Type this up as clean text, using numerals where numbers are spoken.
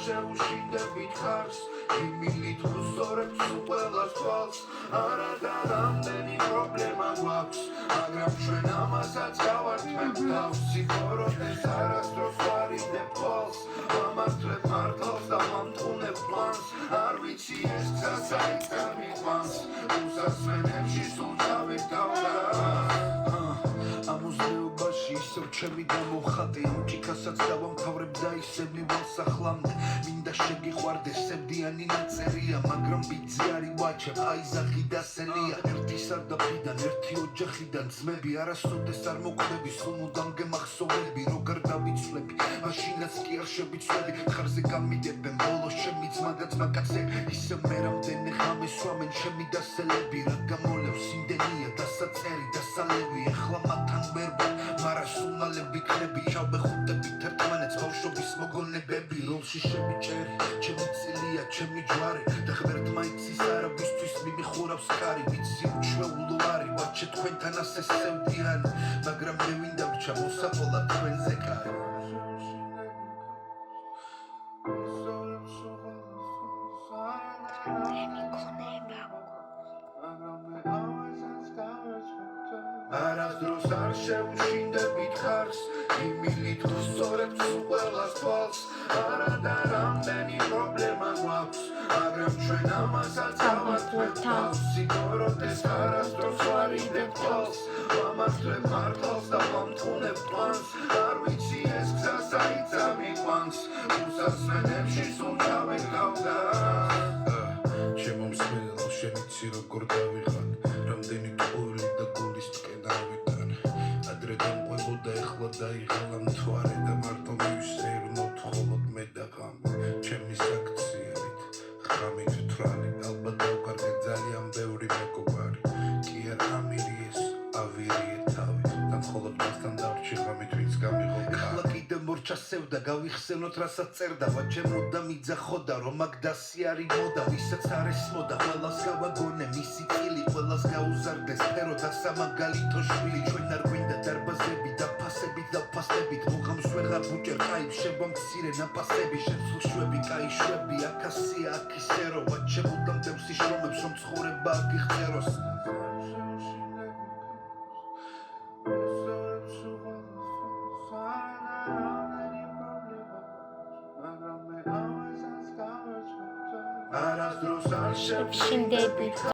შეუშინდებით ხარს იმილით უსწორებს ყველას თვალს არა და რამდენი პრობლემა გვაქვს მაგრამ ჩვენ ამასაც გავართმევთ თავს სიყვარულს არასდროს ვარიდებ თვალს ამართლებ მართავს და მამტყუნებ პლანს არ ვიცი ეს გზა საით გამიყვანს უსასვენებში სულ დავირთავდა ამოსეობაში ისევ ჩემი გამოვხატე ამ ჭიქასაც დავამთავრებ და ისევ მივალს ახლამდე მინდა შეგიყვარდე სევდიანი ნაწერია მაგრამ ბიძი არი ვაჩებ აიზახი და სენია ერთი სარდაფიდან ერთი ოჯახიდან ძმები არასოდეს არ მოკვდები სულ მუდამ გემახსოვრები როგარ დავიცვლები მაშინაც კი არ შევიცვლები ხარზე გამიდებენ ბოლოს ჩემი ძმა და ძმაკაცე ისევ მე რამდენი ღამე სვამენ ჩემი დასელები რა გამოლევს იმდენია დასაწერი დასალევი ეხლა მათთან ვერ ვარ მარა სულმალები ქნები ჩავბეხუტებით ერთმანეთს ბავშვობის მოგონებები როლში შევიჭერი ჩემი წილია ჩემი ჯვარი და ღმერთმა იცის არავისთვის მიმიხურავს კარი ვიცი უჩვეულო არი ვაჩე თქვენთან ასე სევდიანი მაგრამ მე ვინდა ვრჩა მოსაყოლა თქვენზე კარი არასდროს არ შეუშინდებით ხარს იმილით უსწორებს ყველას თვალს არა და რამდენი პრობლემა გვაქვს მაგრამ ჩვენ ამასაც ავართმევთ თავს სიყვარულს არასდროს ვარიდებ თვალს ვამართლებ მართავს და ვამტყუნებ პლანს არ ვიცი ეს გზა საით გამიყვანს უსასვენებში სულ დავირთავდა ჩემო მსმენელო შემიცი როგორ დავიღან რამდენი კვირა და გულის ტკენა ადრე დამყვებოდა ეხლა დაიღალა მთვარე და მარტო მივსეირნოთ ხოლოდ მე და ღამე ჩემი საქციელით ღამით თვრალი ალბათ დავკარგე ძალიან ბევრი მეგობარი კი არ ამირიეს ავირიე თავი და მხოლოდ მასთან დავრჩი ღამით ვინც გამიღო ეხლა კიდე მორჩასევდა გავიხსენოთ რასაც წერდა ვაჩე მოდამ იძახოდა რომ აქ დასი არის მოდა ვისაც არ ესმოდა ყველას გავაგონე მისი წილი ყველას გაუზარდეს სფერო და სამაგალითო შვილი ჩვენ არ გვინდა დარბაზები და ფასებით და ფასებით მოხამს ვეღარ ბუჭერ ყაიბ შემომცირე ნაპასები შეცვლშვები კაი შვები აქ ასია აქ ისერო ვაჩე მოდამ დევს იშრომებს რომ ცხოვრება აქ იხწეროს არასდროს არ შევშინდებით